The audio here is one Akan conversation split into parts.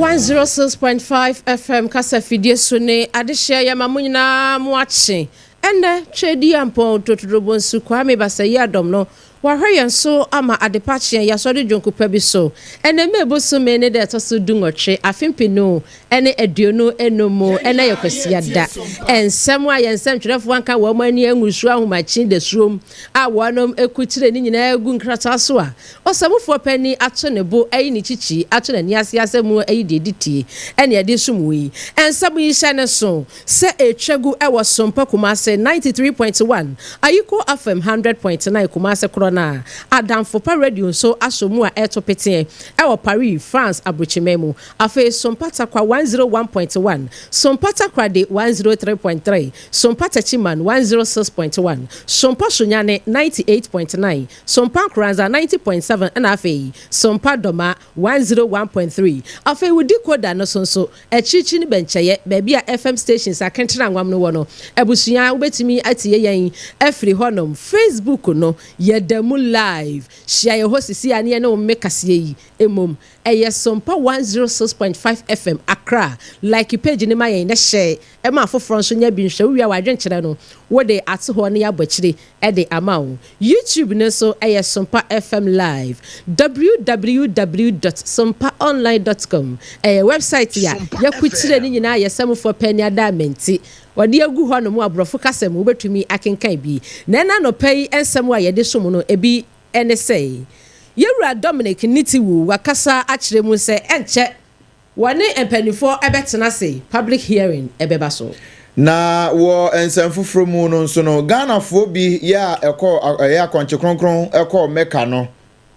106.5 FM kasa fidie sone adehye ya mamunyina muache ene twedi ampon totodobo nsu kwame basayi adom no wahwe so ama adepache ya so de dwonkupa bi so ene meboso me ne de to so dungotwe afempino ene aduonu enomo ene yakwasiya da ensem a yensem twerefo anka wo mani angusu ahomachi de suom a wonom ekutire ni nyina agu nkrata so a osamufo pani ato ne bo ayi ni chichi ato na ni asemu ayi de ditie ene ade sumui ensem yi hye ne so se etwagu ewo Sompa Kumase 93.1 ayiko FM 100.9 Kumase na Adam Fopa Radio so asomu a etopete ewo Paris France abrochimemu afa Sompa Takwa 101.1 Sompa Takwa de 103.3 Sompa Tachiman 106.1 Sompa Sunyane 98.9 Sompa Kranza 90.7 and afa Sompa Doma 101.3 afa wudi koda no so echichi ni bencheye baby a FM stations akentra nwam no wono ebusuya ubetimi atiye yen efri honom Facebook no yedemu live share your host ane no make kase yi emom eye Sompa 106.5 FM Accra like page ni mayen na share e ma foforo so nya bi nhwe wi a wadwenkyere no wo de ate ho ne abachire e de amawo YouTube ne so eye Sompa FM live www.sompaonline.com website ya yakutire ni nyina yesamfo pani adamenti wadi agu ho no mu abrofo kasem wo betumi akenkan bi na no pay ensem a yede som no ebi ene sei yewura Dominic Nitiwu wakasa akire mu se enche wone empanifo ebetena sei public hearing ebeba so na wo ensem foforo mu no nso no Ghana fo bi ya ya konche kronkron meka no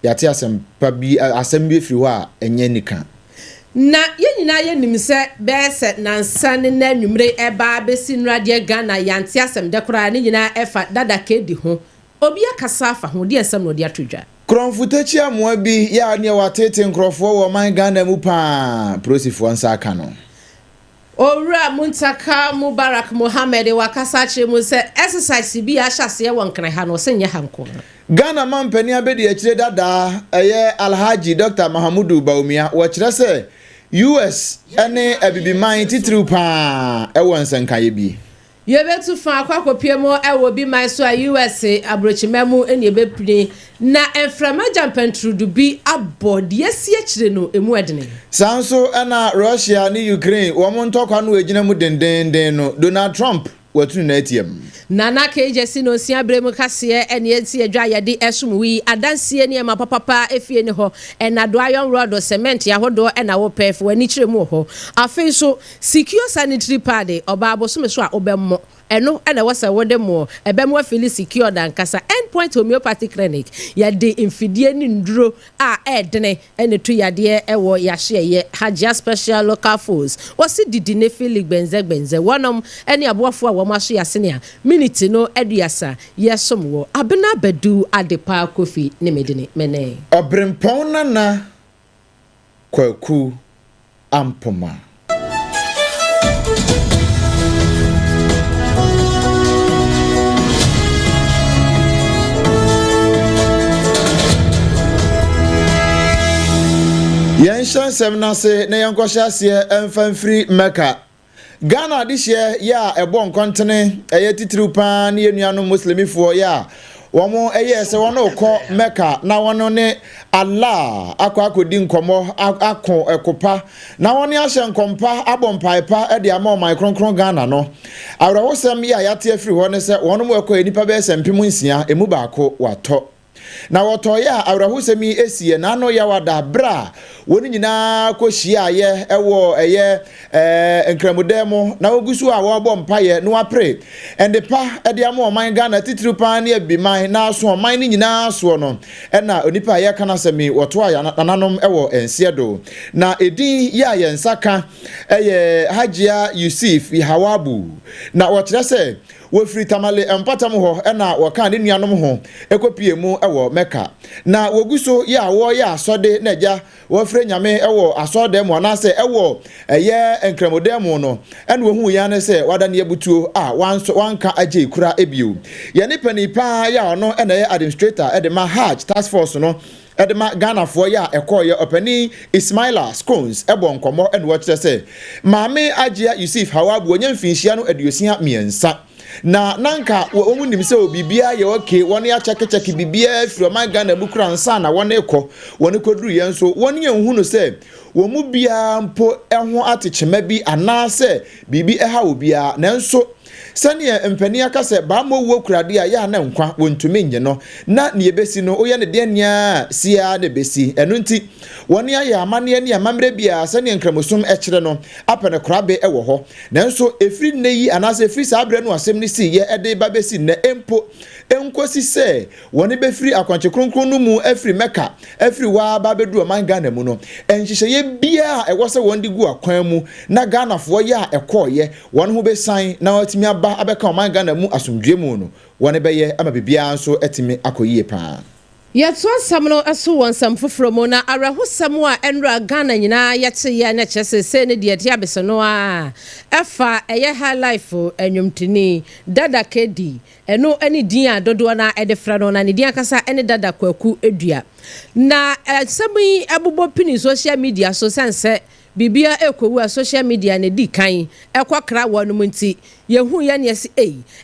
yate asem pa bi asem bi firi ho a enye nika na yenyina yenim se bese nansane na nwumre eba besi nrade Ghana yante asem dekora ne nyina efa dada kedi ho obi akasa afa ho de ensem no de atodwa kronfutachi amoa bi ya ne watete nkrofo wo man Ghana mu pa prosifo ansa aka no Ora Muntaka Mubarak Mohammed wakasa kire mu se exercise bi ahase wonkran ha no se nye hanko Ghana man pani abedi akire dada eye Alhaji Dr. Mahamudu Baumia wo kire se US ene abibi man titru pa ewo nsankaye bi yebetu fa akwakopie mo ewo bi man so a US abrochimemu ene ebepire na enframa jampentrudu bi abode asie kire no emu edene sanso ena Russia ni Ukraine wo mo ntokwa no egina mu dendenden no Donald Trump watu na atiem nana kejesi no sia bremu kase ene enti adwa yede esumwi adansie ne ma papa efie ne ho enado iron rod cement ya hodo ena wo pef wani kire mu ho afi so secure sanitary pad oba abosom so a obemmo eno ena wasa wode mo ebemmo afili secure dan kasa endpoint homeopathic clinic ya de infidie ni nduro a edene ene tu yade ewo ya hye Hajia special local force wasi didi ne fili benze wonom ene aboafo a wo maso ya sene a minute no eduasa yesom wo abena badu adepa kofi ne medine mene obrempon na kwaku ampoma Yanshan semnase na yankwohyase emfanfiri Mecca Ghana this year ya ebon kontene eye titru pa na yenuano muslimifo ya womo eye se wono ko Mecca na wono ne Allah akodi nkomo akon ekopa na woni ahye nkompa abompaipa e de ama micronkron Ghana no awrawosem ya yate afiri ho ne se wono mo ekọ enipa be sempem nsia emu baako wato na wotoya awrahusemi esie na no ya wada bra woni nyina kohia ye ewo eye enkramudemo na ogusu a wo bom mpaye no apre endepa ede ama oman Ghana titiri pa na ebiman na aso oman ni nyina aso no na onipa ye kana semi woto aya nananom ewo ensiedo na edin ya ye nsaka eye Hajia Yusuf Ihawabu na wokyere se wofri tamale empatam ho na woka ne nuanom ho ekopie mu ewo Mecca na woguso ya wo ya asode na ja wofre nyame ewo asode mu na se ewo eye enkramodem no ene wo hu ya ne se wada ne ebutuo a wanka age kura ebio ye ne panipa ya ono ene administrator ede ma Hajj task force no edema Ghana for ya ekoye openi Ismaila Scones ebon komo and watch say maame Ajia Yusuf Hawabu onye mfinhia no aduosia miensa na nanka wo nim se obibia ye okay won ya cheke bibia firo man Ghana bukura nsa na won ekọ won koduru ye nso won ye hu no se wo mu bia mpo eho atechema bi anase bibi eha obia nanso sane empani aka se ba mo wo kurade a ya na nkwa wontumi nye no na ne yebesi no oye ne de nia sia ne besi eno nti won ya ya amane ne amamre bia sane nkramosom ekire no apene korabe ewo ho nanso efiri neyi anase efiri sabre no asem ne si ye ede ba besi na empo enkosi se woni be firi akwanche kronkron no mu afiri meka afiri wa ba bedu man Ghana mu no enhihye ye bia ewo se won di gu akwan mu na Ghana fo ya ekoye won ho be san na watimi aba abeka man Ghana mu asomdwe mu no woni be ye ama bibia nso etimi akoyie pa Yɛto asam no ɛso wɔn nsɛm foforɔ mu na arahosam a ɛnra Ghana nyinaa yɛte yɛ na kyerɛ sɛ ne deɛ te abɛsɛ no a ɛfa ɛyɛ high life anwumtini dada kedi ɛno ɛne din a dodoɔ na ɛde fra no na ne din akasa ɛne dada kwaku edua na ɛsɛm yi ɛbobɔ pini social media so sense bibia ekowu a social media ne di kan ekokra wonu munti yehu ye ne se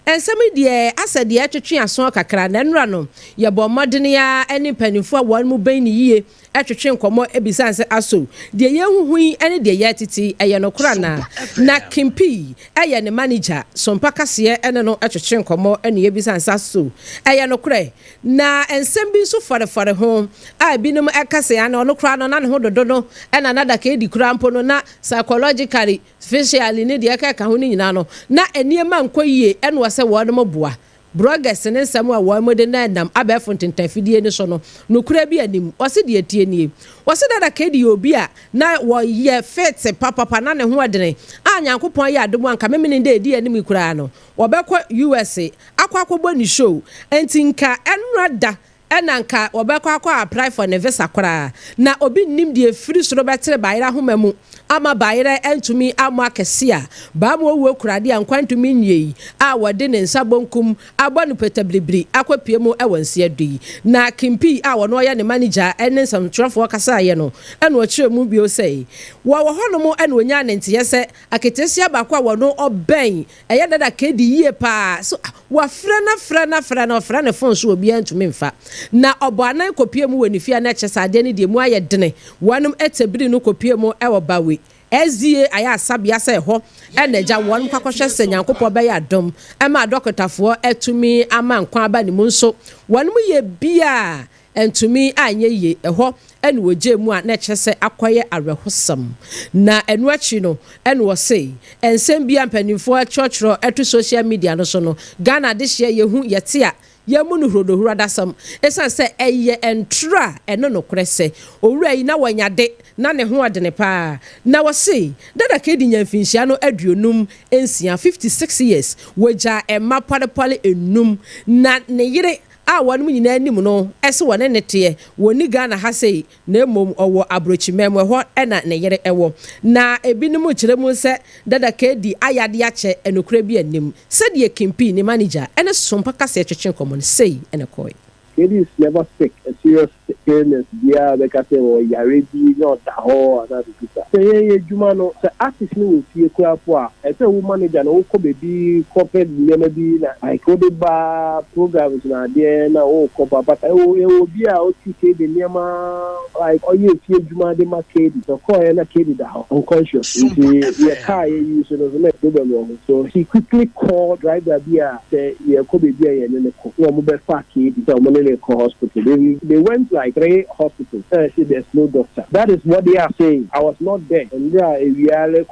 ensem de asade etwetwe aso kakra na nra no ye bo modene ya eni panifo a wonu mu ban ni yie etwetwe nkomo ebisanse aso de yehu ene de ye titi eye no kra na kimpi eye ne manager sompa kase ene no etwetwe nkomo ene ebisanse aso eye no kra na ensem bi so fare ho a binum ekase ya na ono kra no na ne ho dodo no ena nada ka edi kra no na psychologically physically ne de aka ho ni nyina no na eniema nkoyie ene wo se wo no moboa bloggers ne nsam a wo mode na nam abefo ntentafidie ni so no nokura bi anim wo se de atie nie wo se dada ka di obi a na wo ye fit papa na ne ho adene a nyankopon ye adom anka memene de edi anim kura no wo bekọ USA akwa ni show entinka enrada enanka obekwa apply for ne visa kora na obi nim de free soro betere bayira homamu ama bayira entumi ama kesia ba mo wo kurade ankwantum nyei a wode ne nsa bonkum abonu petablibri akwapie mu ewansi adui na kimpi a wono ya ne manager ene nsam trofo kasa ye no ene o kire mu bio sei wo hono mu ene onya ne ntiye se aketesia ba kwa wono oben eye dada kedi yie pa so wa frana ne phone so obi antumi mfa na oboanan kopie mu wenifia na kyesade ne de mu aye dene wanum etebiri no kopie mu ewo bawe ezie aya asabia se ho enaja won kwakwhwe se nyankopɔ be ya dom ema dokotafo etumi ama nkwa aba ne mu nso wanum ye bia entumi anye ye eho ene woje mu a na kyese akoye arehosam na enu achi no ene wo sei ensem bia mpanimfo achọchro etu social media no so no Ghana de hye yehu yete a yamunu hrodohura dasam esan se eye entra eno no krese owura yi na wanyade na ne ho ade ne pa na wo sei dada ka di nyamfinhia no aduonum ensia 56 years waja emma pale enum na ne yire a wonu nyina anim no ese wone nete woni Ghana ha sei na emom owo abrochimem ho ena ne yere ewo na ebinum kiremu se dada ka di ayade ache enokura bi anim se de kimpi ni manager ene sompa kase twetwe common sei ene koi it is never sick a serious illness dia be ka say o yare bi no da ho ana bi ta say juma no say artist ni wo fie kwa po a e say wo manager no wo ko bebi corporate nyama bi na I could ba programs na dia na wo ko ba but o bi a o ti ke de nyama like o ye fie juma de ma kedi so ko e na kedi da ho unconscious he car you so no problem so he quickly called driver bi a say ye ko bebi a ye ne ko wo mo be fa kedi so mo ne hospital. They went like 3 hospitals. Said there's no doctor. That is what they are saying. I was not there. And they are a real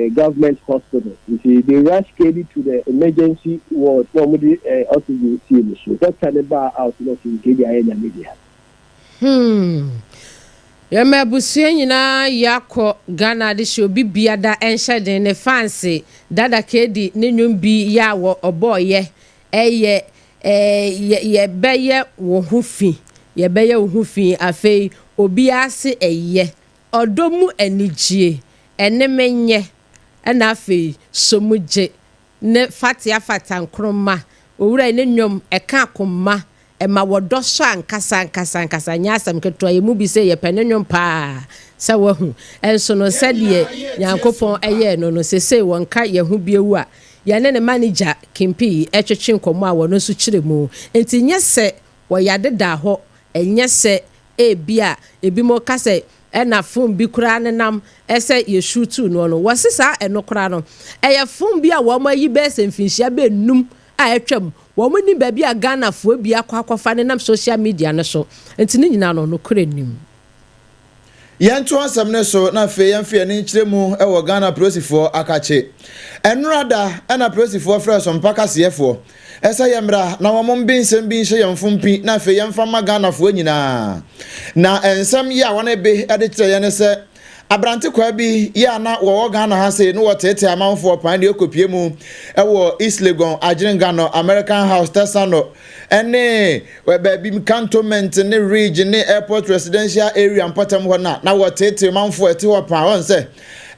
government hospital. You see, they rushed Katie to the emergency ward. Somebody oxygen team. That's kind of bar out. Not in Katie media. Yama busue nyina yakọ Ghana de show bibia da enhye den ne fancy dada kedi ne nwum bi ya wo oboye eye ye beye wo hufi ye beye wo hufi afei obi ase eye odomu anigye ene menye na afei somugye ne fatia fatankroma owura ne nwom eka akoma ema wodo so ankasa nya asem keto ye mu bi se ye penenwom pa sa wahu enso no sede Nyankopon eye no sese wonka ye hu biewu a ye ne manager Kimpi etwetwe nkomo a wono so kire mu enti nye se wo yade da ho enye se ebia ebi mo kase ena fun bi kura ne nam ese ye shootu no wasisa eno kura no eye fun bi a wo ma yi be se mfinhia be num a etwam wo mo ni ba bi a Ghana fo bi akwafa ne nam social media ne so enti ni nyina no kura nim Yanto asem ne so na fe yamfe ne nkyeremu e wo Ghana prosifo akache enrada na prosifo fra Sompa kasefo esa yemra na wo mom binsem bi nhye yamfompi na fe yamfa ma Ghana fo nyina na ensem ya wona be ade kire ye ne se abrante kwa bi ya na wo Ghana ha se no wotete amanfo pan de ekopie mu e wo East Legon Ajiringa no American House Tesano ene we baby cantonment ne region ne airport residential area mpatam ho na wotete amanfo ete ho pan won se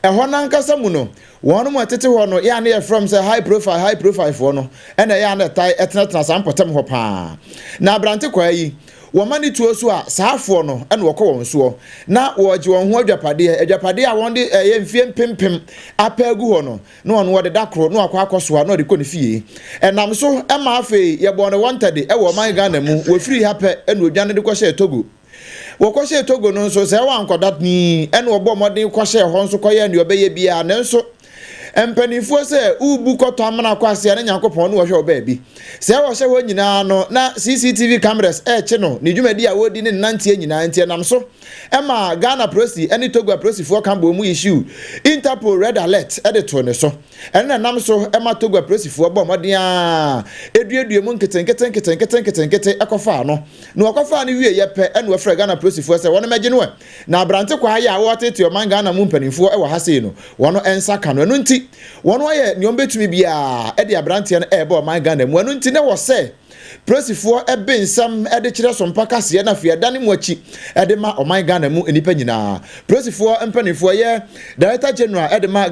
e ho na nkasa mu no wonu mo tete ho no ya na ye from say high profile for no ene ya na tai etena sampatam ho pa na abrante kwa yi womani tuo so a saafo no ene wokọ won so na woje won ho adwapade a won de ye mfie mpempem apagu ho no na won wode dakro na akwakoso a na de kọ ne fie enam so e ma afi ye bo ne wanted e wo man Ghana mu wo free hape ene odwane de kọ hye Togo wokọ hye Togo no so se wan kodat ni ene obo modin kọ hye ho nso kọ ye ne obeye bia ne nso empanifo se ubu koto amana kwase ne Nyankopon no wo hwe obabi se wo hye wo nyina no na CCTV cameras che no ne dwumadi a wodi ne nantie nyina ntie nam so ema Ghana prosi ene Togo prosi fo kambo mu issue Interpol red alert to ne so ene nam so ema Togo prosi fo bo modin a eduedue mu nketen ekofa no na wakofa no wie yepe ene wo fra Ghana prosi fo se wono megye no na abrante kwa ya wo tete o man Ghana mu mpanifo e wo hase no wono ensa ka no nti wono ye nyom betumi bia e de abrante no e bo man Ghana mu anu nti ne wo se prosifo ebe nsam de kire Sompa kase na fie dane mu achi de ma o man Ghana mu enipa nyina prosifo empanifo ye Director General de ma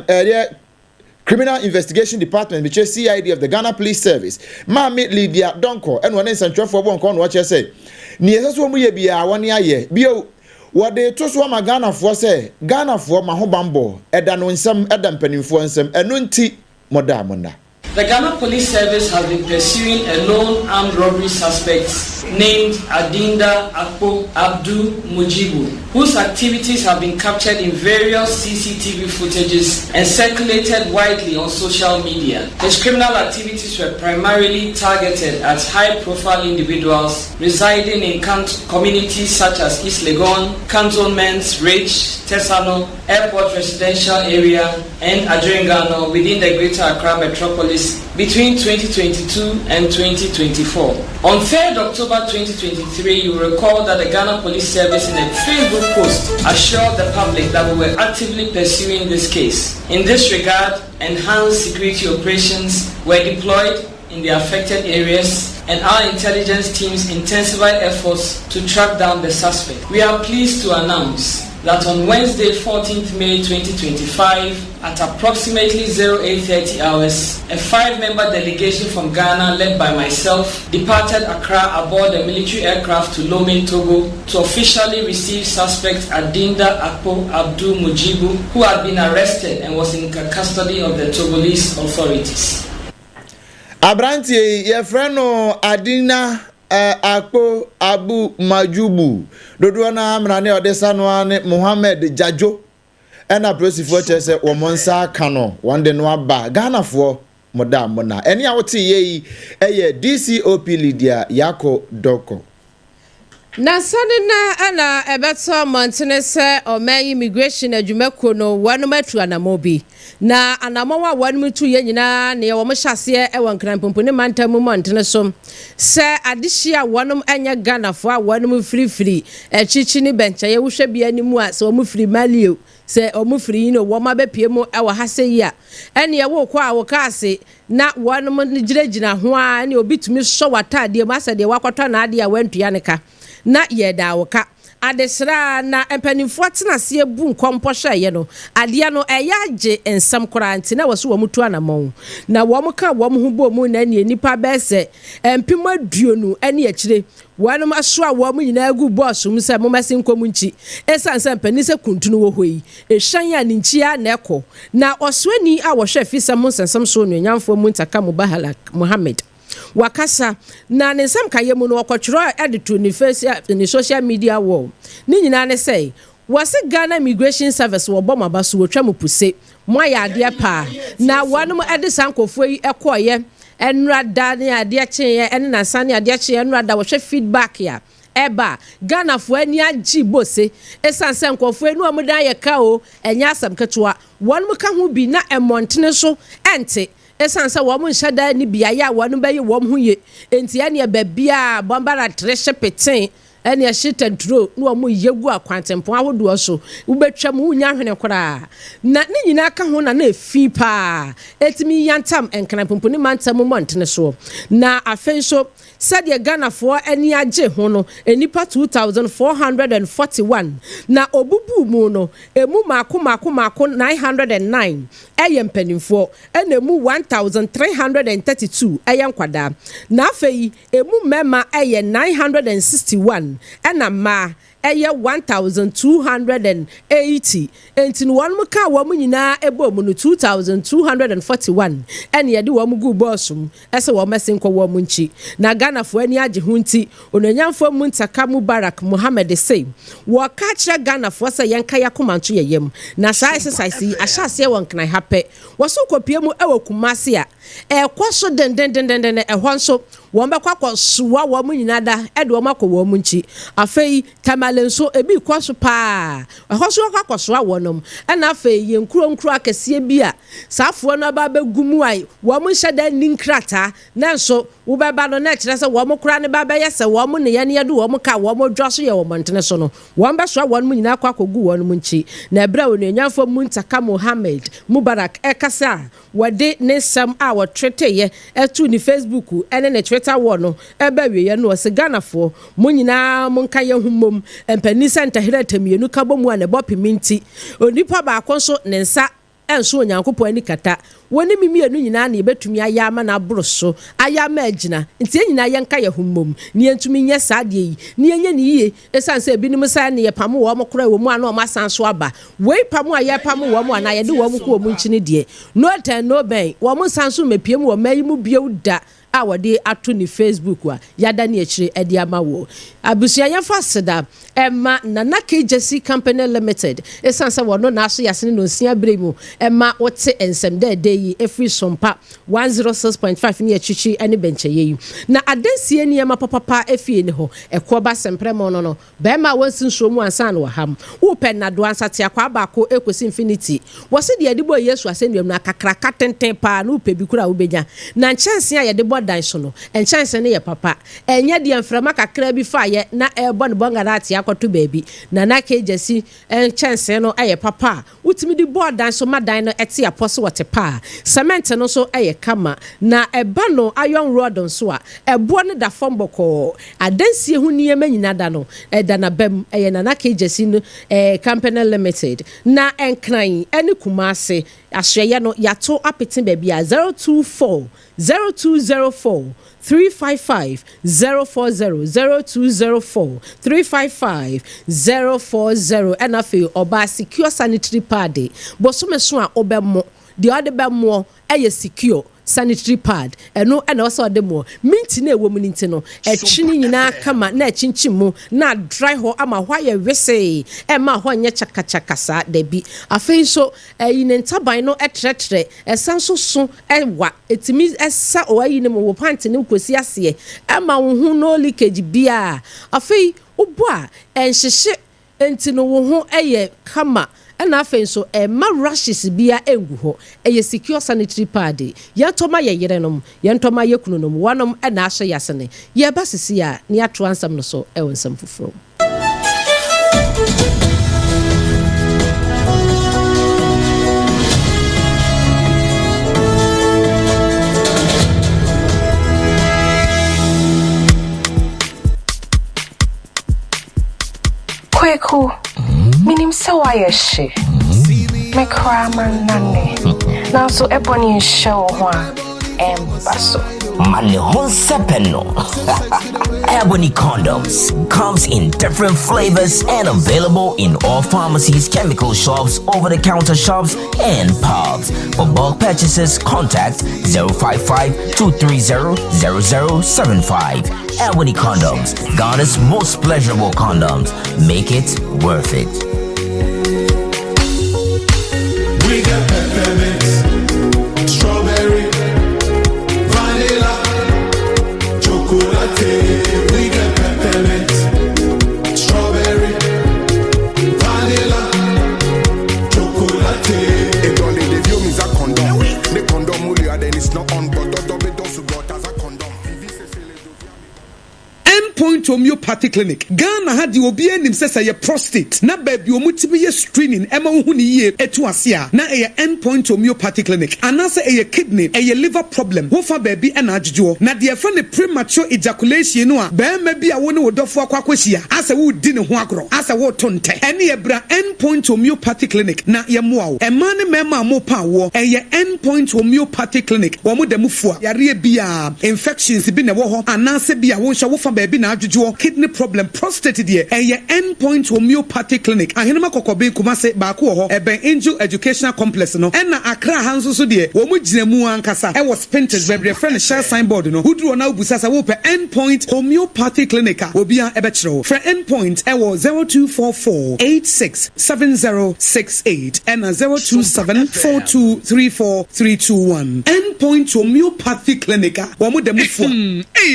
Criminal Investigation Department which is CID of the Ghana Police Service Mami Lydia Donko and one nsantwefo bo nko no che say ni eseso mu ye bia woni aye bio wode to so ma Ghana fo se Ghana fo ma ho bambo eda no nsam eda mpanimfo nsam eno nti moda monda. The Ghana Police Service has been pursuing a lone armed robbery suspect named Adinda Akpo Abdu Mujibu, whose activities have been captured in various CCTV footages and circulated widely on social media. His criminal activities were primarily targeted at high-profile individuals residing in communities such as East Legon, Cantonments, Ridge, Tesano, Airport Residential Area, and Ajiringa within the Greater Accra metropolis between 2022 and 2024. On 3rd October 2023, you will recall that the Ghana Police Service in a Facebook post assured the public that we were actively pursuing this case. In this regard, enhanced security operations were deployed in the affected areas and our intelligence teams intensified efforts to track down the suspect. We are pleased to announce that on Wednesday, 14th May 2025, at approximately 0830 hours, a 5-member delegation from Ghana led by myself departed Accra aboard a military aircraft to Lomé, Togo, to officially receive suspect Adinda Akpo Abdu Mujibu, who had been arrested and was in custody of the Togolese authorities. Abranti ye freno Adina Akpo Abu Majubu dodo na amrane odesa no ane Mohammed Jajo ena prosifo chese wo monsa kano wande no aba Ghana fo moda mona eni a wote yi eye DCOP Lydia Yako Doko na sane na ana ebeto montene se oman immigration adwumako no wanumatu anamobi na anamawa wanumutu ye nyina ne wo mhyase e wankranpompo ne mantamu montene so se adehia wanum anya Ghana fo a wanum free echichi ni bencha ye wohwe bia ni mu a se wo mu free malio se o mu free no wo ma bepie mu e wo hase yi a ene ye wo kwa wo kaase na wanum ni giragina ho a ne obitumi so watade mu asa de wakotɔ na ade a wantua ne ka na yeda woka adesra na empanimfo atena se ebu nkompo hweye no ade no eyaje ensam koranti na waso wamutu anamon na womuka womhu bo mu na ne nipa bese empim aduonu ene akire wanum aso a wom nyina agu boss mu se momase nkomu nchi esansa mpani se kuntunu wo hoyi ehwan ya ninchia na ekọ na oswani a wo hwe fisam nsensam so no nyamfo mu ntaka mu bahala Muhammad wakasa na ne nsam kayemu no okotworo editor ni social media wall ni nyina ne say wase Ghana Immigration Service wo bom abaso wo twa mu puse mo ya ade pa na wanum edisan kofo yi ekoye enrada ne ade kyen ene na sane ade kyen enrada wo hwe feedback ya eba Ghana fo ani agi bose esanse nkofo enu amudan ye ka o enya asam ketoa wanum ka ho bi na emontene so ente esanse wo mu nhada ni bia ya wanum bayi wo mu ye enti ene babia bombara treshe peten ene a shit and throw no mo yegu akwantempo ahodo so ubetwa mu nya hwene kora na ne nyina ka ho na efi pa etimi yantam enkanapompo ni mantam mo ntene so na afenso sadia Ghana for eni age ho no enipa 2441 na obubu mu no emu mako 909 eyempanimfo enemu 1332 eyenkwada na afei emu mema eye 961 ena ma eye 1280 entin won muka wo mu nyina ebo mu no 2241 ene ye de wo mu gu bossum ese wo mesenko wo mu nchi na Ghana fo ani age hunti onanyamfo mu ntaka Mubarak Muhammad say wo ka kire Ghana fo se yenka yakomanto yeyem na sa exercise ahyase won kan happy wo so kopie mu ewo kumase a ekwoso den ehonso won be kwakọ suwa wo mu nyina da ede wo makọ wo mu nchi afei tamalenso ebi kwaso pa ehonso kwakọ suwa wonom na afei yenkuro akese bi a safo no ba begumu ai wo mu hyeda ninkrata na nso wo be ba no na kire se wo mu kura ne ba be yese wo mu ne ye ne do wo mu ka wo mu dwoso ye wo montene so no wo be suwa wo mu nyina kwakọ gu wo mu nchi na ebra wo ne nyamfo mu ntaka Muhammad Mubarak ekasa wode ne sam a wo twete ye etu ni Facebook ene ne Twitter wo no eba wiye no se Ghana fo mo nyina mo nka ye humom empani center hiratamienu ka bomu ane bopiminti onipa ba akonso ne nsa enso onyankopɔ ani kata woni mimienu nyina na ebetumi ayama na abroso ayama agina nti nyina ye nka ye humom ni entumi nye saade yi ni enye ni yie esanse ebinim sa ne ye pamo wo mokora wo mu ana o masanso aba wei pamo aye pamo wo mu ana ye de wo mu ko wo mu nchine de no ten no ben wo mu sanso mepiem wo mayi mu biewda a wode ato ni Facebook a yada ne akire edi ama wo abusuya yefa seda emma nana KJC Company Limited esanse wo no na so yasene no sia bremu emma wote ensem de yi every Sompa 106.5 ne achichi ene benche yi na adansie ne ema papa efie ne ho ekoba sempremo no be ma wansinso mu ansa na waham wo pen na do ansate akwa ba ko ekosi infinity wo se de adibo Yesu asendum na kakraka tenten pa na upe bi kura wo benya na nchanse a yede dan so no enchanse ne ye papa enye de mframa kakra bi fa ye na ebo ne bonga na ate akoto baabi na kejesi enchanse no aye papa utimi di board dan so madan no ete apose wote pa cement no so aye kama na eba no iron rod so a ebo ne da fomboko adansie hu ne yema nyina da no eda na bam aye na kejesi no Company Limited na enkran ene kumase ahye no yato apete baabi a 024 0204 355 040 0204 355 040 and afi oba secure sanitary pad bosome so a obemmo de ode bemmo eye secure sanitary pad eno na oso de mo minti na ewo mu nti no etwini nyina kama na echinchim mu na dry ho ama hwa ye wese ma ho nye chakachaka sa da bi afei so yin ntaban no etretre esanso so ewa etimi esa o ayi ne mo wo pant ne kosi ase ma wo hu no leakage bia afei obo a enhyehye enti no wo ho eye kama na afenso ma rashes bia engu ho eye secure sanitary pad yentoma ye yerenom yentoma ye kununom wanom na ahye yasene ye basisi a ne ato ansam no so ewonsam foforo Kweku, minim se why she. Me cry man nane. Now so ebony show one basso. Mane Honsepeno. Ebony condoms comes in different flavors and available in all pharmacies, chemical shops, over-the-counter shops, and pubs. For bulk purchases, contact 055-230-0075. Ebony condoms, Ghana's most pleasurable condoms. Make it worth it. We got peppermint, strawberry, vanilla, chocolate. We got peppermint, strawberry, vanilla, chocolate. It only the view means a condom. The condom will then it's not on, but double does got as a condom. Point homeopathic clinic. Ghana had the obi enim say your prostate. Na baby omutimi ye screening ema hu ni ye etu asia. Na e endpoint homeopathic clinic. Anase e kidney, e liver problem. Wo fa baby na adjujo. Na de fa ne premature ejaculation no a be ma bi a wo ne wodofo akwakwahia. Asa wo di ne ho agro. Asa wo tonte. Ene e bra endpoint homeopathic clinic. Na ye moa wo. E ma ne mema mo pa wo. E ye endpoint homeopathic clinic. Wo mo da mufua. Yare bia infections bi ne wo ho. Anase bia wo hwa wo fa baby na adjujo kidney problem prostate de eye endpoint homeopathic clinic ahenema kokobe kumase ba ko ho eben angel educational complex no na Accra hanso so de wo mu ginemu ankasa e was painted bebre friend share signboard no huduro na ubusasa wo pe endpoint homeopathic clinic obi a ebe kire wo for endpoint e wo 0244867068 and 0274234321 endpoint homeopathic clinic wo mu demufo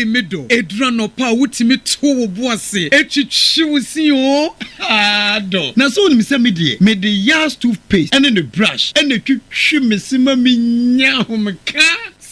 medo edra no pa wuti to boase etwitwiwsi o ado na so ni me the yas toothpaste and the brush and the twitwi mesima menya homka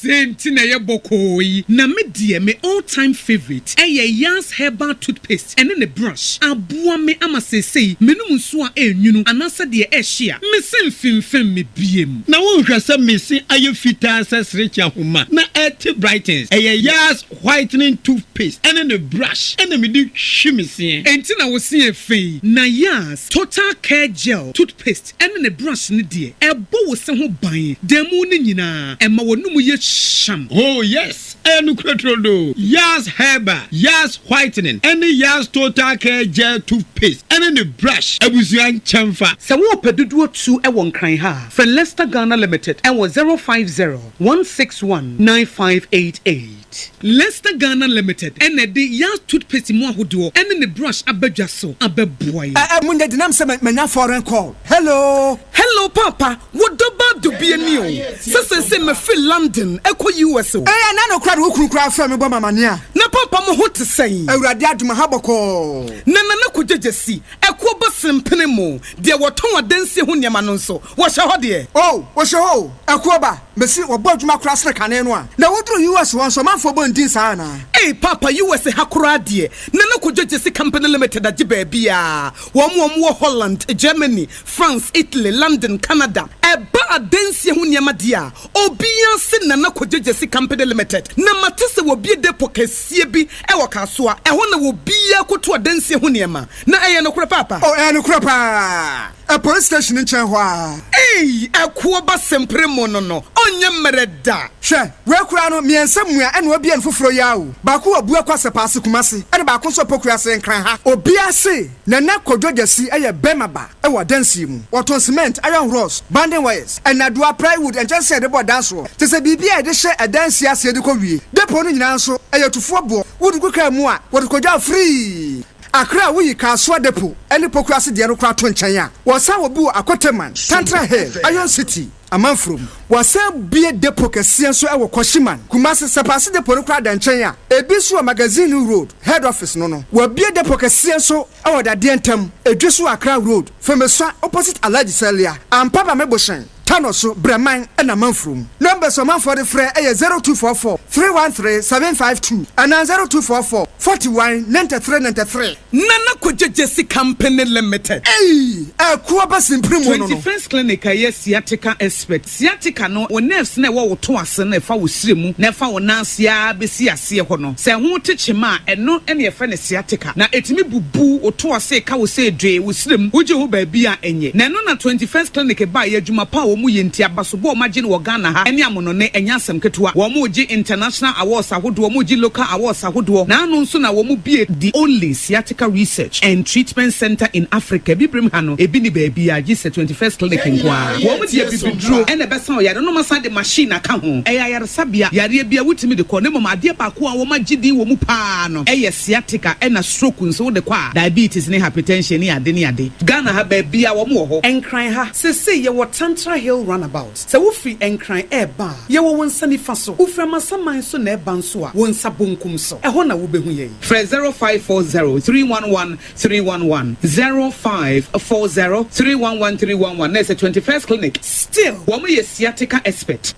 Sentina ye bokoi na me die me all-time favorite yas herbal toothpaste and then the brush aboa me ama sesei menum so a enwunu anasa de ehia me semfimfem me biem na wo hwese me se aye fita sesrecha homa na eti brightens yas whitening toothpaste and then the brush and me di hwimese entina wo se efei na yas total care gel toothpaste and then the brush ne die ebo wo se ho ban demu ne nyina ema wonum ye sham. Oh yes, Enukratrodo. Yas Herba, Yas Whitening, and the Yas Total Care Gel Toothpaste, and then the brush. Abusian Chamfa. Sawo Pedudu 2 Ewon Kran ha. For Leicester Ghana Limited, and was 050-161-9588. Leicester Ghana Limited, and the Yas Toothpaste mo ahodo, and then the brush abejaso abeboy. Munde dinam se menya foreign call. Hello. Hello Papa. What do do be a new? Se me feel London. US. Na no crowd who crowd from me mania. Na papa mo ho te say. Awurade aduma haboko. Na kujejesi. Ekwo bosem penemo. De woton adanse ho niam no nso. Wo hye ho de. Oh, wo hye ho. Ekwo ba. Mesi wo boduma kra sre kane no a. Na wodru US won so manfo bo ndin sa na. Hey papa US hakura de. Na kujejesi company limited agi ba bia. Wo mo Holland, Germany, France, Italy, London, Canada. Eba adanse ho niam de a. Obia se na kujejesi company limited. Na matese wo bie depo kesie bi e wo kasoa. E ho na wo bia koto adanse ho niam. Na eye no kura papa. Oh, eye no kura pa. A police station in Chenhua. Hey, a kuoba sempre monono. Onye mereda. She, we kura no mi ensamua ene obi en foforo yawo. Ba ko abu akwase paase kumase. Ene ba ko so pokua se nkran ha. Obi ase na kodwogasi eye bemaba e wo dansi mu. Woton cement, iron rods, banding wires, and adua plywood and just said about dance wo. Te se bibia e de hye e dansi ase de ko wie. Depo no nyina nso eye tufo bo. Wodu kuka mu a, wodu kodwa free. Accra we Kaswa Depo, any pokrasi de Anokra Tonchaya, was our boo Akoteman, Tantra Hill, Iron City, a man from was a beer depo Kasianso our Koshiman, Kumasi Sapasi de Porokra Danchaya, a Biswa Magazine Road, head office no, were beer depo Kasianso, our Dientem, a Jesu Accra Road, from a opposite Alaji Celia, and Papa Meboshan. Tanoso, Breman, and a month from. Numbers of man for the Frey 0244 313 752 and 0244 41 93 93. Nana JJC Company Limited. Hey, kuaba simprimo no. 21st Clinic yes sciatica expert. Sciatica no o nerves na wo to ase na fa wo siremu na fa wo nansia besi ase ho no. Se ho techema eno ene ye fa ne sciatica. Na etimi bubu o to ase ka wo se dwe wo siremu. Uje ho ba bia enye. Na no na 21st Clinic ba ye adwuma pa wo mu ye ntia baso bo magye no Ghana ha. Ene amono ne enya asem ketewa. Wo mu gi international awards ahodo, wo mu gi local awards ahodo. Na anu nso na wo mu bie the only sciatica research and treatment center in Africa. Bibrim hano ebi ni baby a gi 21st Clinic nkwa. Wo mu die bibidro ene besa o yare no masa de machine aka ho. Eya yare sabia yare bia wutimi de ko ne mama ade ba ko a wo magye din wo mu pa no. Eye sciatica ena stroke nso de kwa diabetes ne hypertension ne ade. Ghana ha baby a wo mu ho. Enkran ha se ye wo Tantra Hill runabout. Se wo fi enkran eba ye wo wonsa nifa so. Wo fra masaman so na eba nso a wonsa bonkum so. Eho na wo behu ye. Fre 0540 311 311 0540 311 311. That's a 21st Clinic. Still, woman is sciatica expert.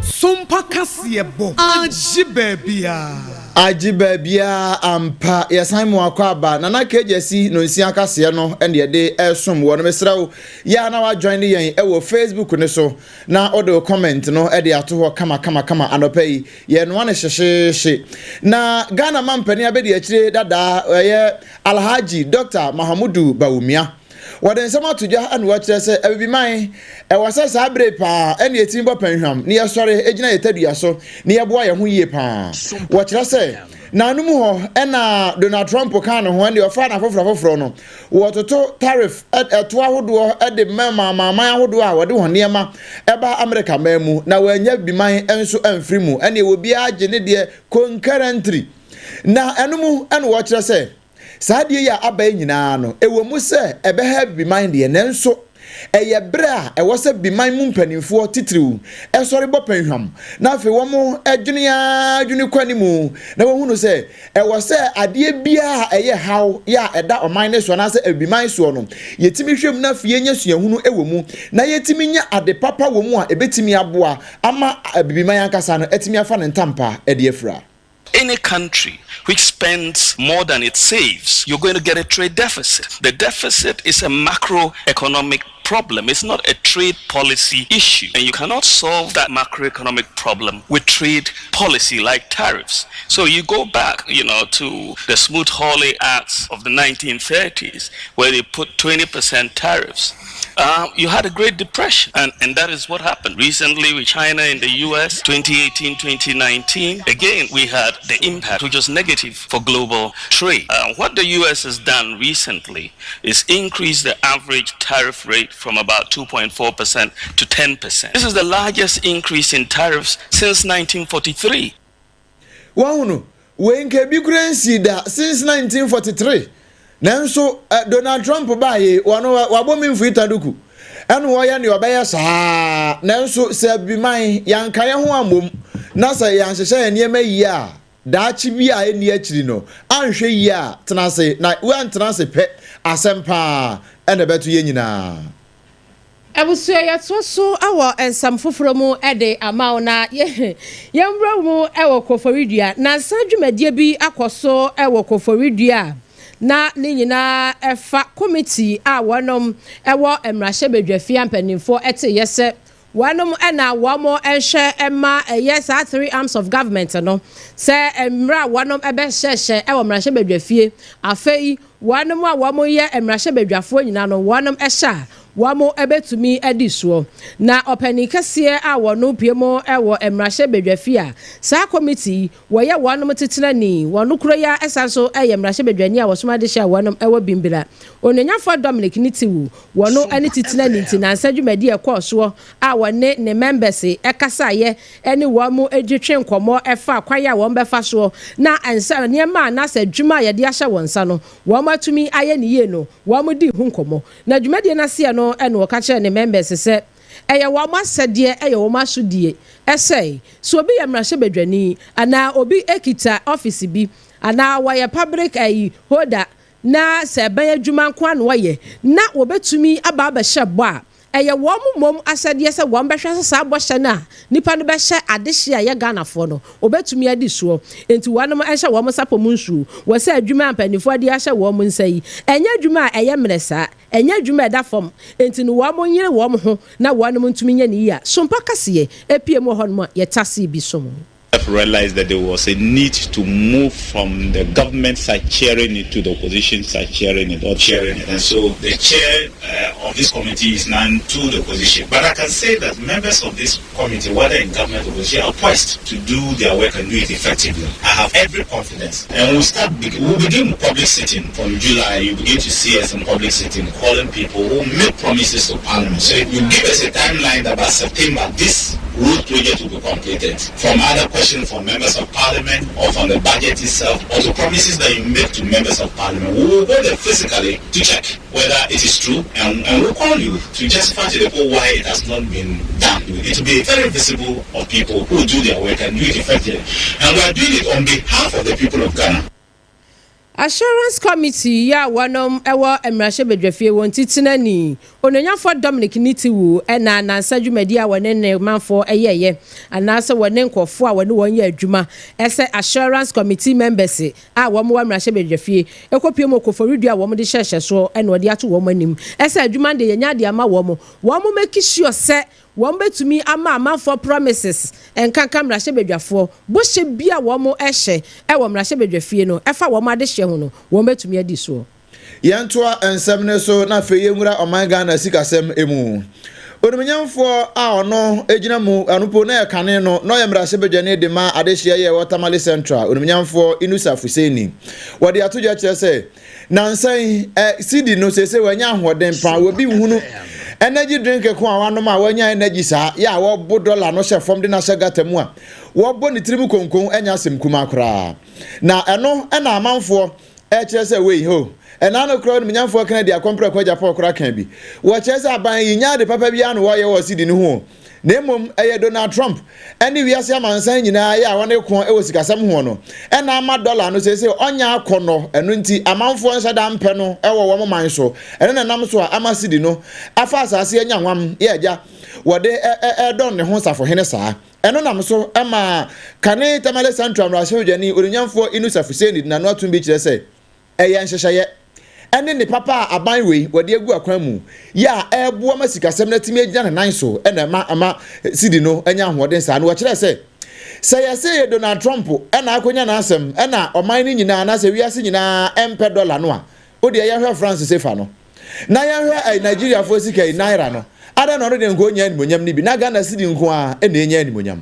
Sompa kasiebo. Ajibabia ampa yasan mu akwaba nana kejesi no nsia kase no ene de esom wo no mesrawo ya na wa join yen e wo Facebook ne so na odo comment no e de ato ho kama anopai ye no ane hyehyehye na Ghana mampani abedi akire dada ye Alhaji Dr. Mahamudu Bawumia waden sama tujia anu wa kire se ebibi man e wasa sa bre pa ene etimbo panhwam ne yesore egina yetadua so ne yeboa ye ho yie pa wa kire se na anu mu ho ena Donald Trump kan ho ene ofa na foforo no wototo tariff eto ahodo e de mama ahodo a wode ho niema eba America mamu na wanya bi man enso amfiri mu ene wo bia age ne de concurrently na enu mu ene wo kire se Sadia ya aba nyina no ewo mu se ebe ha bi mind ye nenso eye bra e wo se bi mind mu mpanimfo titiriw e sori bo panhwam na afi wo mu adwuni kwani mu na wo hunu se e wo se ade bia eye haw ya eda o mind so na se ebi mind so no yetimi hwem na afi enya suahunu ewo mu na yetimi nya ade papa wo mu a ebetimi aboa ama bibi mind ankasa no etimi afa ne ntampa e de afra. Any country which spends more than it saves, you're going to get a trade deficit. The deficit is a macroeconomic problem. It's not a trade policy issue. And you cannot solve that macroeconomic problem with trade policy like tariffs. So you go back, to the Smoot-Hawley Acts of the 1930s, where they put 20% tariffs. You had a Great Depression, and that is what happened. Recently with China and the US, 2018, 2019, again, we had the impact, which was negative for global trade. What the US has done recently is increase the average tariff rate from about 2.4% to 10%. This is the largest increase in tariffs since 1943. Wow, when Kebi da since 1943. Nanso Donald Trump baye wabo memfu itaduku enu wo ya ne obaya saa nanso se bi man yanka ye ho amom na se yanhyehyɛ niema yi a daachi bi a eni akiri no anhwɛ yi a tenase na we antenase pɛ asempa ene beto ye nyina Abusuya yato so awo ensam foforo mu ede amaw na yembra mu ewo koforidua na sanjumadie bi akoso ewo koforidua na ne nyina efa committee a wonom ewo emrahye bedwafia mpanimfo ete yese wonom ena womo enhwe ema yes 3 arms of government no se emra wonom ebe hyehye ewo emrahye bedwafie afei wonom a womo ye emrahye bedwafo nyina no wonom ehya wamo ebetumi ediso na openikase a wono piemo ewo emrahye bedwafia sa committee woye wonom tetena ni wono kuro ya esanso eye emrahye bedwani a wosoma de hya wonom ewo bimbira onanyafo Dominic Nitiwu wono ani tetena ni ntina nsadwumadi ekoso a wone ne members ekasa ye ene womo edwetwe nkomo efa kwaya won befa so na ansa niema na sadwuma ye de ahya wonsa no womo atumi aye ne ye no womo di hu nkomo na dwumadi na se no ene wakache ne members se eye woma sede eye woma sodie ese so obi yamrahye bedwani ana obi ekita office bi ana wayɛ public holder na sɛ bɛyɛ adwuma nko ano wɔyɛ na wɔbɛtumi aba abɛhyɛ bɔ a ɛyɛ wɔn mom asɛdeɛ sɛ wɔn bɛhwɛ sɛ saa bɔhyɛ no a nipa no bɛhyɛ adehye a yɛ Ghanafoɔ no obɛtumi adi soɔ enti wɔnom ɛhyɛ wɔn sapɔ mu nsuo wɔsɛ adwuma mpanimfoɔ de ahyɛ wɔn nsa yi ɛnyɛ adwuma a ɛyɛ mmerɛ saa ɛnyɛ adwuma ɛda fam enti no wɔn nyere wɔn ho na wɔnom ntumi nyɛ ne yi a sompa kaseɛ epie mu hɔ nom a yɛtase bi so mu. I've realized that there was a need to move from the government side chairing it to the opposition side chairing it or chairing it. And so the chair of this committee is now to the opposition. But I can say that members of this committee, whether in government or opposition, are poised to do their work and do it effectively. I have every confidence. And we'll begin public sitting from July. You begin to see us in public sitting, calling people who make promises to Parliament. So it will give us a timeline that by September, this road project will be completed. From other questions from members of Parliament or from the budget itself or the promises that you make to members of Parliament, we will go there physically to check whether it is true and we'll call you to justify to the people why it has not been done. It will be very visible of people who do their work and do it effectively. And we are doing it on behalf of the people of Ghana. Assurance Committee ya wanom ewo emrahye bedwafie won titina ni ononyafo Dominic Nitiwu ena nansa dwumadi a wone ne manfo eyeye anase wone nkofo a wone won ye adwuma ese Assurance Committee members a wo mo emrahye bedwafie ekopiem okoforidu a wo mo de hyehye so ena ode ato wo manim ese adwuma de yenya de ama wo mo make sure se wɔn betumi ama for promises enkanka mrahye bedwafo bo hye bia wɔn ɛhye ɛwɔ mrahye bedwafie no ɛfa wɔn ade hye ho no wɔn betumi adi so yɛntoa nsɛm ne so na afei yɛnwura ɔman Ghana sikasɛm emu onumnyamfo a ɔno egyina mu anupo na yɛkane no na yɛ mrahye bedwane de ma ade hye yɛ wɔ Tamale Central onumnyamfo Inusa Fuseni wɔde atogya kyerɛ sɛ nansan CD no sese wanya ahoden pa obi hunu energy drink ko awanom a wanya energy saa ya wo bo dollar no hye fom de na hye gatamu a wo bo ne trimu konkon anya asem kuma kra na eno na amanfo kire se we ho ena no kro no nyamfo kan dia kompre kwa Japan kra kan bi wo kire se aban yinya de papa bia no wo ye wo sidi ne ho na mom Donald Trump eni wiase amansan nyina ya wone ko sikasam ho no ena ama dollar no sese onya akono eno nti amanfo nsada mpe no wo mo man so eno na nam so ama sidi no afa asase anya nwam ye agya wode don ne ho safo hene saa eno nam so ama kane Tamale Central mrahye dwani onyamfo Inusa Fuseni na no atum bi kire se eye nhyehyeye ene ne papa aban wei wode agu akwan mu ya ebo ama sikasem na timi agina nan so ena ama sidi no anya ahoden sa no wo kire se yese Donald Trump ena akonya na asem ena oman ni nyina na se wiase nyina empe dollar no a ode ye hwe France sefa no na ye hwe Nigeria fo sika naira no ada no de nko nya animonyam ni bi na Ghana sidi nko a ena nya animonyam.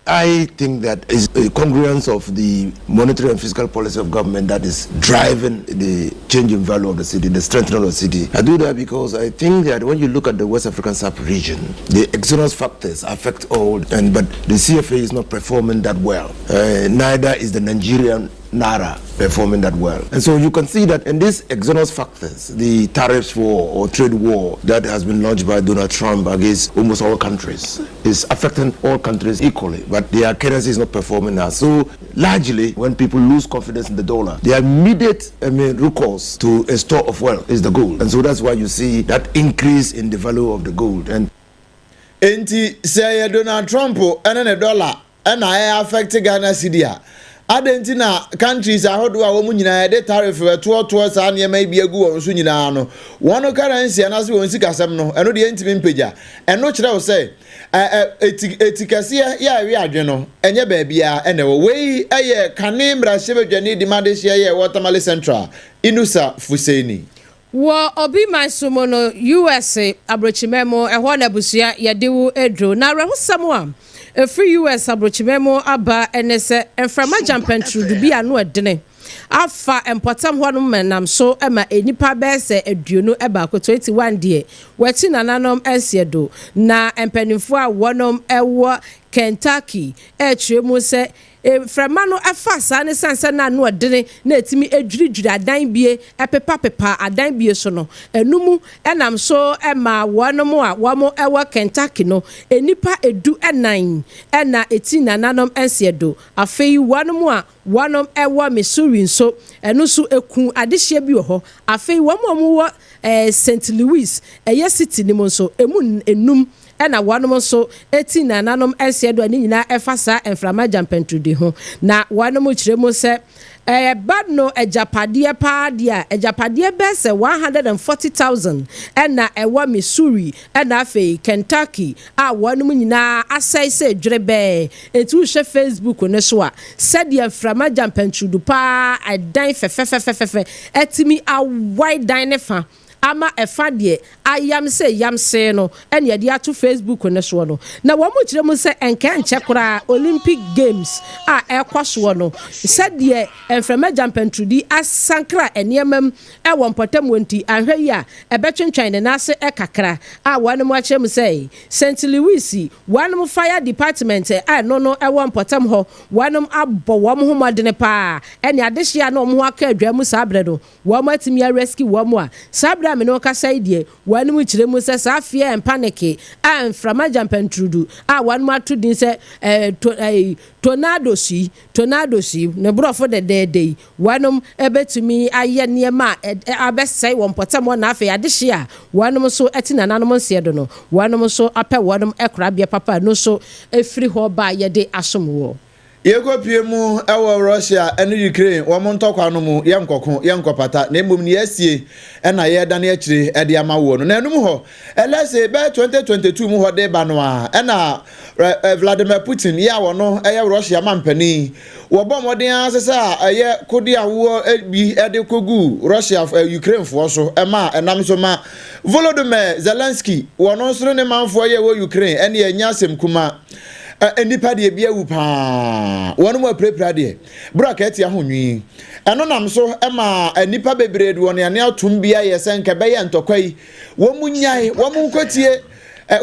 I think that is a congruence of the monetary and fiscal policy of government that is driving the change in value of the city, the strengthening of the city. I do that because I think that when you look at the West African sub-region, the exogenous factors affect all, but the CFA is not performing that well. Neither is the Nigerian Naira performing that well. And so you can see that in these exogenous factors, the tariffs war or trade war that has been launched by Donald Trump against almost all countries is affecting all countries equally, but their currency is not performing now. So largely, when people lose confidence in the dollar, the immediate recourse to a store of wealth is the gold. And so that's why you see that increase in the value of the gold. And say Donald Trump and a dollar and I affect Ghana City. Adentina countries ahodo a womu nyina de tariff to sa na ma bi agu won so nyina no wono currency anase won sikasem no eno de ntimi mpeja eno kire wo say etikase ya wi adwe no enye ba bia ene wo wei eye kane mrahye bedwane di made hye ye Tamale Central Inusa Fuseni wo obi mansumo no USA abrochimemo ehwo na busia ye dewo edro na rehusam a free US abrochimemo aba enese enframa jampentru dubi anu edene afa empotam ho no menam so ema enipa be se aduonu eba ko 21 de wati nananom ensiedo na empanimfo a wonom ewo Kentucky mu se frama no afa saa ne sansa na no odene na etimi edwiridwiri adan bie epepa adan bie so no enumu enam so ema wonom a womo ewo Kentucky no enipa edu enan ena eti nananom ensiedo afei wonom a wonom ewo Missouri nso enu so eku adehye bi ho afei womo wo St. Louis city ni mo so emu enum ena wanom so eti na nanom ensiedo ani nyina efasa enframa jampentude ho na wanom kiremo se bad no ejapade pa dia ejapade be se 140,000 ena ewa Missouri ena afei Kentucky a wanom nyina asai se dwerebe etu hwe Facebook ne so a said enframa jampentudu pa adan fefefefefe etimi a wide dan ne fa ama efa de yamse no ene yade ato Facebook ne so no na wo mo kire mu se enka enche kora Olympic Games a ekoso no se de enframa jampentrudi asankra enemam e wo mpotam wonti ahwe yi a ebetwentwan ne nase ekakra a wanu mo akire mu se St. Louis wanu fire department a no e wo mpotam ho wanu abbo wo mo homodene pa ene adehia na mo aka adwamu sabre do wo mo atimi rescue wo mo a sabre me no kasa idie wanu mu kire mu se sa fear and panic and from jampentrudu a wanu atu din se tornado si ne brofo de day wanu ebetumi aye niema abesai won potam na afa adehye a wanu so etina nanom nsiedo no wanu so apɛ wanu ekra bia papa no so efiri ho ba ye de asomwo Yego piemu ewo Russia ene Ukraine wo mo ntokwa no mu yenkopata na emom ne asie ena ye da na akire e de amawo no na enum ho elese be 2022 mu ho de ba no a ena Vladimir Putin ya wo no eye Russia mampani wo bom modin asesa eye kodi awo bi e de kogu Russia Ukraine fo so ema enam so ma Volodymyr Zelensky wo no soro ne manfo ye wo Ukraine ene enya asem kuma enipa de bia wu pa wonu mo prepare de bracket ya honwi eno nam so ema enipa bebre de won ane atum bia yesen ke be ye ntokwai wo munyai wo munkotie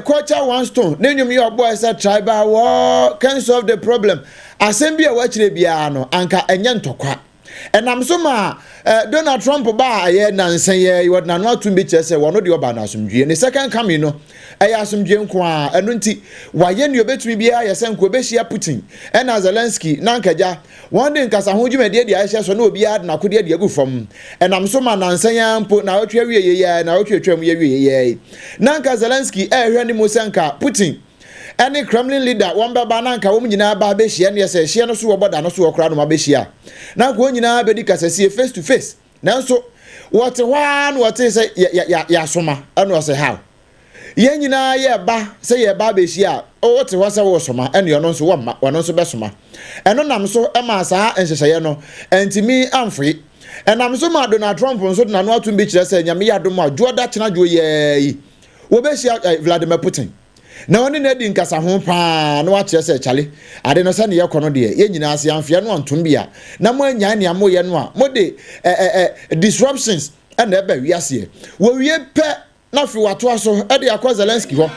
culture one stone nenyum ye obo esa tribal war can solve the problem asem bia wa kire bia no anka enye ntokwa enam so ma Donald Trump ba ye nansen ye wod na no atum bi chese wono de oba na asomdwie ne second coming no eya asomdwie nko a eno nti waye ne obetumi bia ye senko obehia Putin ena Zelensky na nkaja won de nkasa ho dwumade de ahye so na obi ad na kode de agu fam enam so ma nansen ya mpo na otwe wie ye na otwe twam ye wie ye na nka Zelensky ehwe ne mo senka Putin any Kremlin leader one baba nanka wo nyina ba be hia ne se hia no so wo boda no so wo kra no ma be hia na ko nyina be di kasase face to face nanso what one what say ya soma eno say how ye nyina ye ba say ye ba be hia o what ho say wo soma eno yo no so wo ma wono so be soma eno nam so e ma saa enhyehyeye no entimi amfri enam so ma Donald Trump so na no atum be kire say nyame ya dom a joda chena jo ye wo be hia Vladimir Putin na woni na di nkasa ho pa na wa kire se chale ade no se ne ye kono de ye nyina ase amfia no antom bia na mo anya ne amoye no a mo de disruptions and ebe wiase wo wie pe na fi wato aso e de akwa Zelensky ho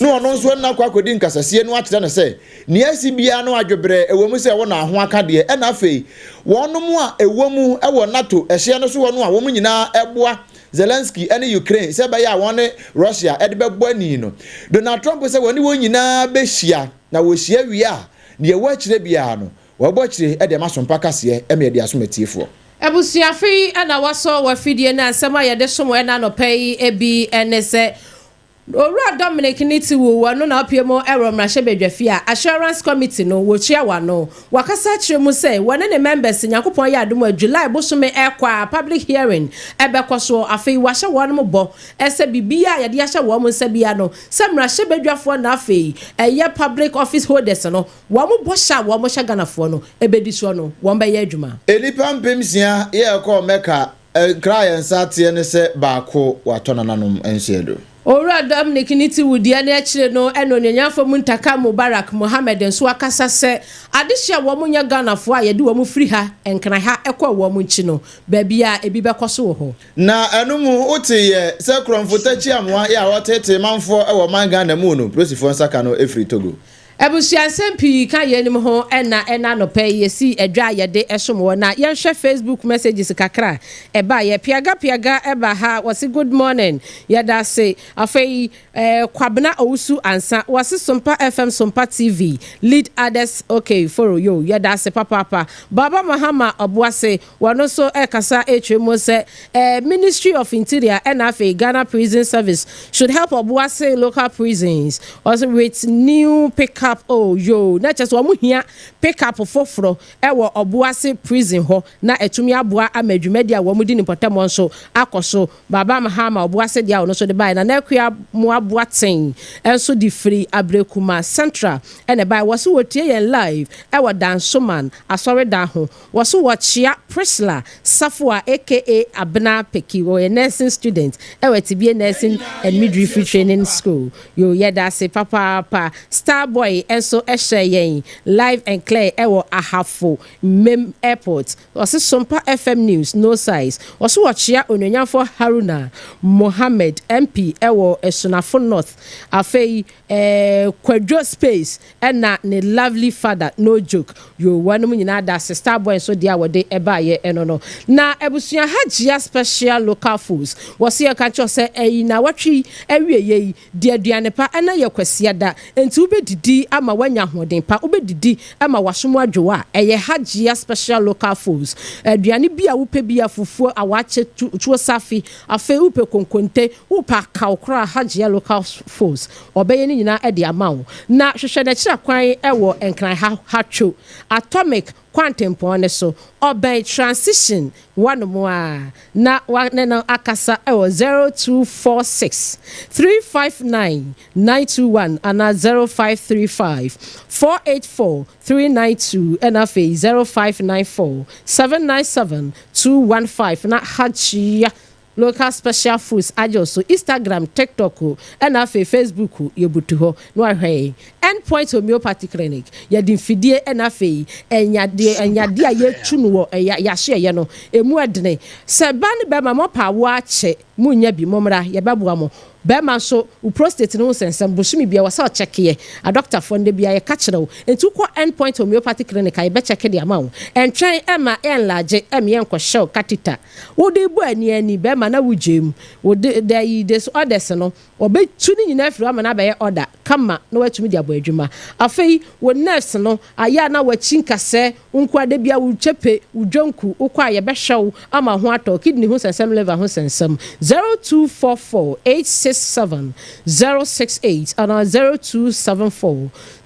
no ono nso na akwa akodi nkasasie no akire ne se ne asi bia no adwobre ewo mu se wo na ho aka de e na afei wono mu a ewo mu e wo NATO ehye no so wono a wo mu nyina eboa Zelensky and Ukraine say by ya one Russia e de bebo ani no Donald Trump say woni won nyina be hia na wo hia wi a ne wo akire bia no wo bo akire e de masompa kase e me de asomatiefo ebusuafi na waso wa fidie na asema ye de somo na no pay ebi enese Owura Dominic Niti wo wano na apiemo ero mrahye bedwafi a assurance committee no wo chia wano wakasa kire mu say wane ne members Nyankopon ya adom July bosome ekwa public hearing ebekoso afei wahye wano mo bo ese bibia ya de ahye wo mo nsabia no se mrahye bedwafo na afei eye public office holders no wo mo bo sha wo mo shaganafo no ebedi so no wo mba ye adwuma elipa mpemsia ye ekọ meka client satie ne se baako watona nanom ensiedo Ora Dominic niti wudi ane akire no eno nyanyafo Muntaka Mubarak Mohammed nso akasa se adehia wo munya Ghanafo a yede wo mu firi ha enkran ha ekwa wo mu nchi no ba bia ebi bekoso wo ho na enumu otiye se kromfotachi amwa ya wotete manfo e wo man Ghana mu no prosifo nsaka no efiri Togo Ebusia sempi kan ye nim ho ena no pay yesi edwa yede esom na ye hwe Facebook messages kakra eba ye piaga eba ha wasi good morning ye da say afei kwabna owusu ansa wasi Sompa FM Sompa TV lead others okay for you ye da say papa Baba Mahama Obuase wano so kasa HMO say Ministry of Interior and afei Ghana Prison Service should help Obuase local prisons also with new pickup oh yo na just wo hia pick up foforo e wo Obuase prison ho na etumi aboa amadwumadi a wo mudi ni potem nso akoso Baba Mahama Obuase dia no so de bai na akua mo aboa ten enso di free Abrekuma Central ene bai wo so wotie yen live e wo Dansoman asore da ho wo so wo chia Prisla Safua aka Abna Peki wo a nursing student e wetibie nursing and midwifery training school yo yeda se papa Starboy enso yen live and clear ewo ahafo mem airport wasi Sompa FM news no size wasi wachia onyanfo Haruna Mohammed MP ewo Esunafo North afei Kwadwo space na ne lovely father no joke yo wanum nyina da Starboy so dia wode eba ye eno na ebusua hajia special local foods wasi ya kancho se na watwi ewie ye dia aduane pa na ye kwasia da enti ubedidi ama wanya hoden pa ubedidi ama wasomo adwoa eye hajia special local foods aduane bia wupe bia fufuo awache tuo safi afe upe konkonte upa kaukra hajia local foods obeye ni nyina ede amawo na hwehwe na kira kwan ewo enkran hatcho atomic quantum point so obey transition one more na akasa ewo 0246 359 921 and 0535 484 392 and afi 0594 797 215 na hachia local special foods ajoso Instagram TikTok and afi Facebook yebutu ho no ahwe endpoint homeopathy clinic ya dimfidie and afi enyade a yetunu wo ya hye no emu adene se ba ne be ma mopa wo ache munya bi momra ye beboa mo bema so u prostate no sensem bosumi bia wasa check ye a doctor for nde bia ye ka kire wo entu ko endpoint homeopathy clinic ay be check de amawo entwen ema enlarge em ye nkwohye catheter wo de bu ani bema na wugem wo de this orders no obetu ni nyina afiri ama na be ye order kama na watumi de aboadwuma afei wo nurse no aya na wachinkase unku ade bia wo chepe udwonku ukwa ye be hwew ama ho ato kidney ho sensem liver ho sensem 0244-867-068 and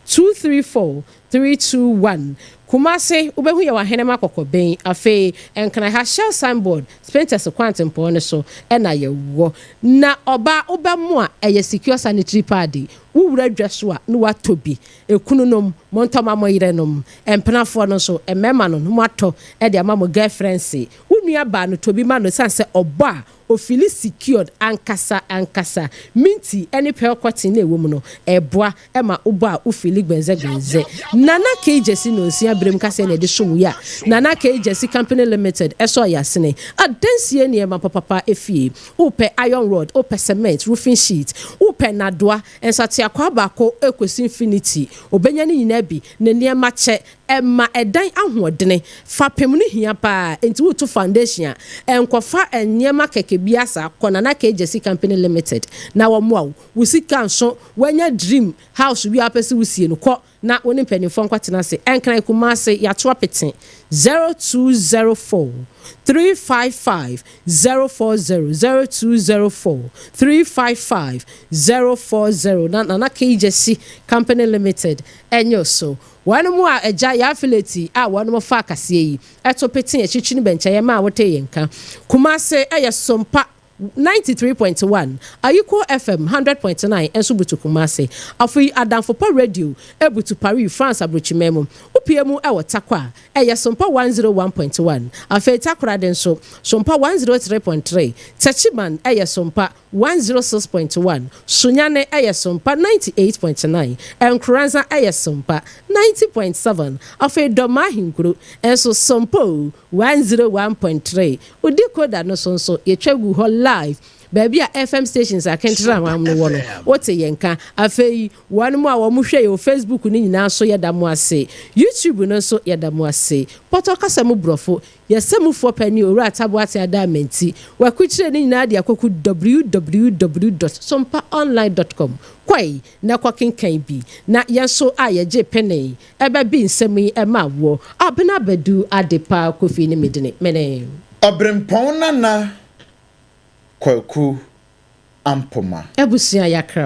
0274-234-321. Kumase ubehu ya wahene makoko ben afe enkana ha shell signboard Spenters quantum pone so ena ye wo na oba ubemu a eye secure sanitary pad wuwura dwaso a no watobi ekununom montoma moyirenom empenafo no so emema no mato e de amamo girlfriend se unua ba no tobi ma no sanse oba ofili secured ankasa minti any pel cotton na ewom no eboa ema uba ofili gbenze nana kejesi no nsia brem kase na de somu ya nana kejesi company limited eso ya sene adansie ne ema papa efie upe iron rod upe cement roofing sheet upe nadoa ensate akwa bako ekosi infinity obenya ni nyina bi ne niema che ema edan ahoɔdene fapem no hia pa enti wuto foundation enkofa enyema keke biasa kona na kejesi company limited na wo mo wo sika nso wanya dream house wi apese wusie no kɔ na woni mpanimfo nkwatena se enkran Kumase yato apeten 0204 355 040 0204 355 040 na kejesi company limited enyo so one mu a eja ya affiliate a one mu fa akase yi eto peti echichi ni bencha ye ma wote yenka Kumase eye Sompa 93.1 Ayiko FM 100.9 enso butu Kumasi afi Adamfopa radio ebutu Paris France abrochimemu upiemu ewo takwa eye Sompa 101.1 afi takra denso Sompa 103.3 Tachiman eye Sompa 106.1 Sunyane eye Sompa 98.9 Enkranza eye Sompa 90.7 afi Doma Hinkuru enso Sompo 101.3 udikoda no sonso yetwagu ho live baby a FM stations akentra am no wono wote yenka afei wanu mu a wo muhwe yo Facebook ni nyina so yedamo ase YouTube no so yedamo ase potokasa mu brofo yesamufo pani owura tabo ate adamenti wakuchire ni nyina de akoku www.sompaonline.com kwai na kwakenkan bi na yenso a yeje pene ebe bi nsemi e ma wo abena bedu adepa kofi ni medine mene Obrempon na kwaku ampoma ebusia yakra